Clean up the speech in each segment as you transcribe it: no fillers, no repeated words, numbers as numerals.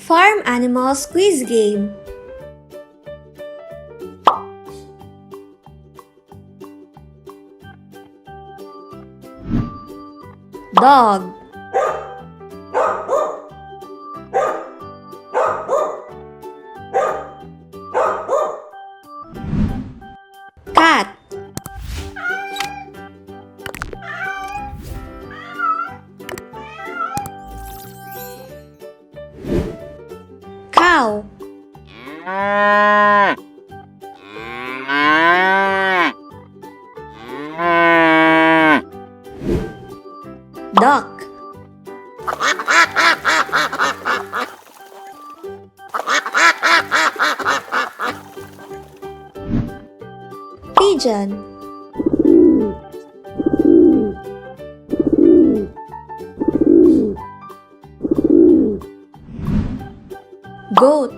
Farm Animals Quiz Game. Dog. Cat. Cow. Duck. Pigeon. Goat.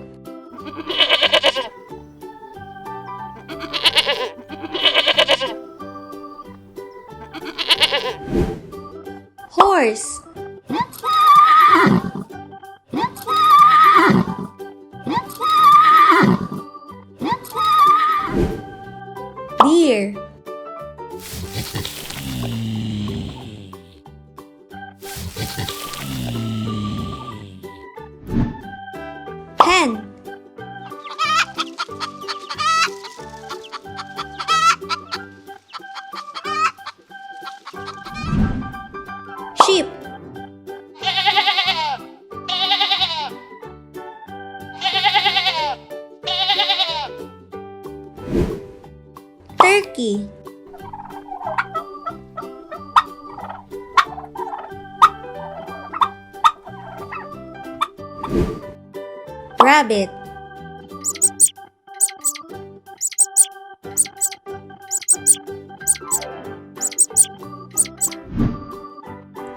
Horse. Deer. Hen. Sheep. Turkey. Rabbit.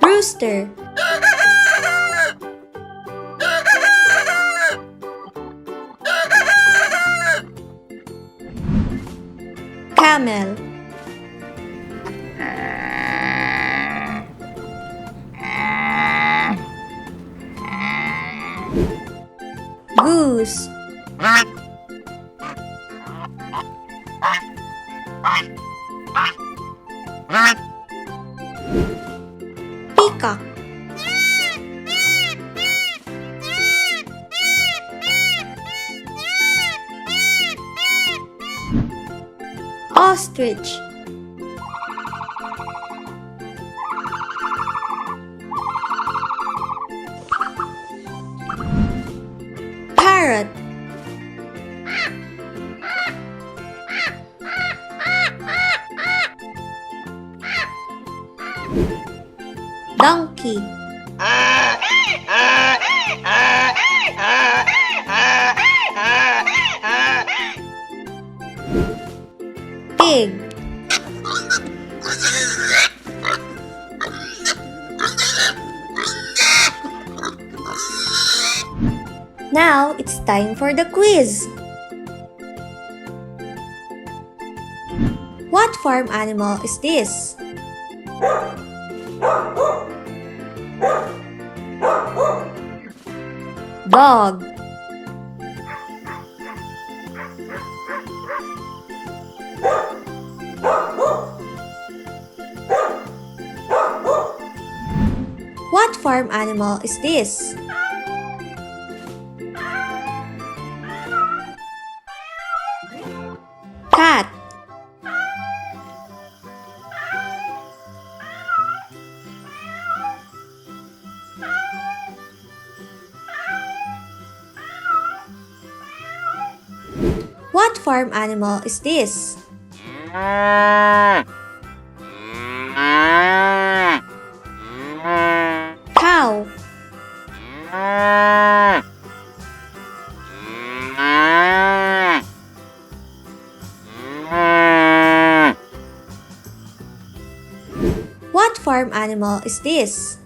Rooster. Camel. Goose. Peacock. Ostrich. Parrot. Donkey. Pig. Now it's time for the quiz. What farm animal is this? Dog. What farm animal is this? Cat. What farm animal is this? Cow. What farm animal is this?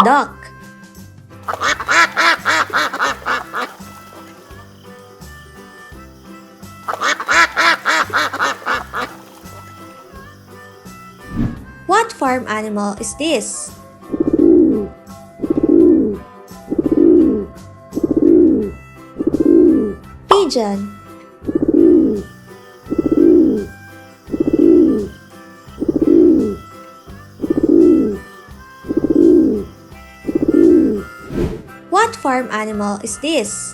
Duck. farm animal is this? Pigeon. What farm animal is this?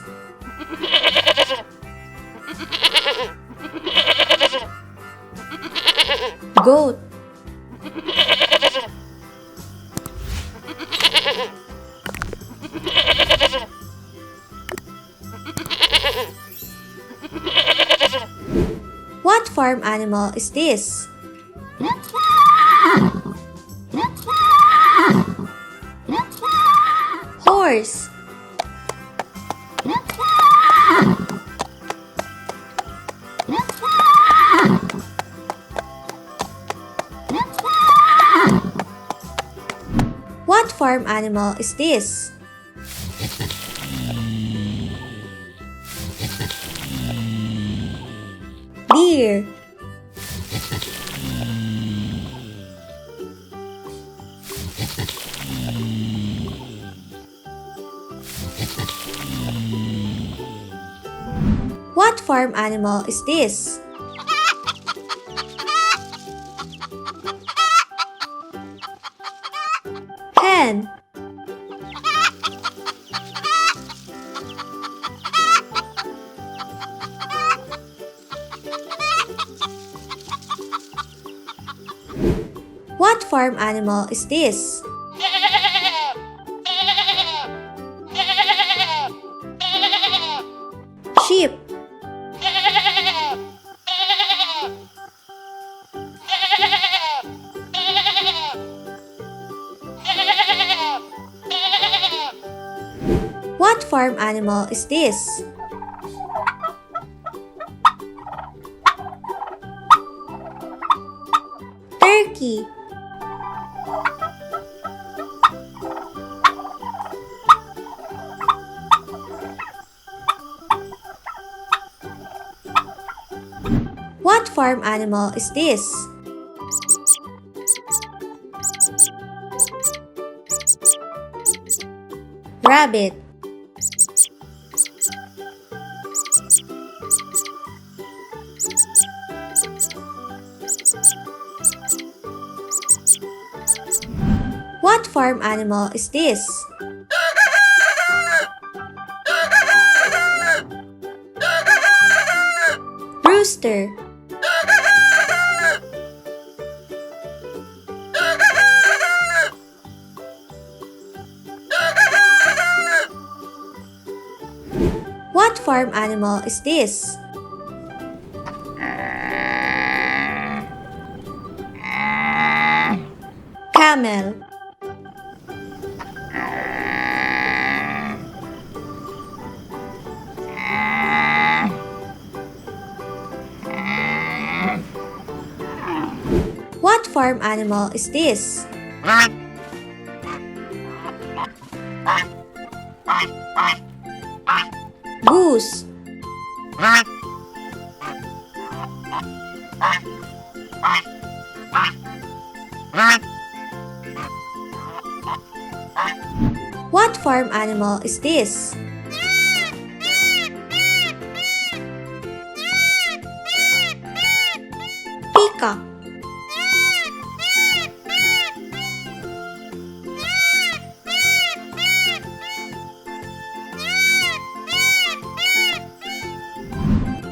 Goat. What farm animal is this? Horse. What farm animal is this? Deer. What farm animal is this? Hen. What farm animal is this? Sheep. What farm animal is this? Turkey. What farm animal is this? Rabbit. What farm animal is this? Rooster. What farm animal is this? Camel. What farm animal is this? Goose. What farm animal is this? Peacock.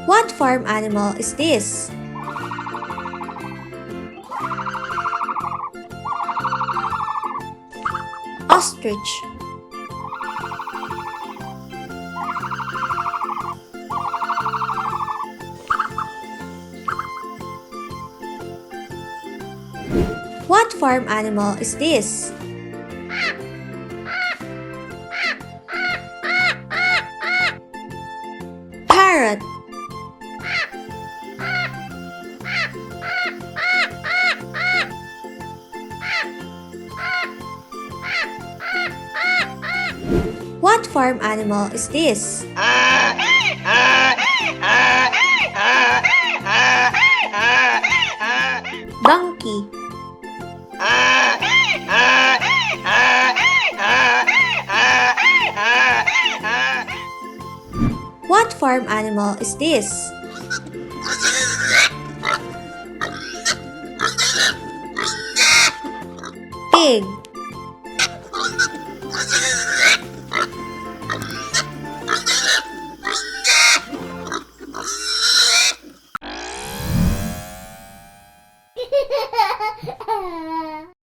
What farm animal is this? Ostrich. What farm animal is this? Parrot. What farm animal is this? Donkey. farm animal is this? Pig.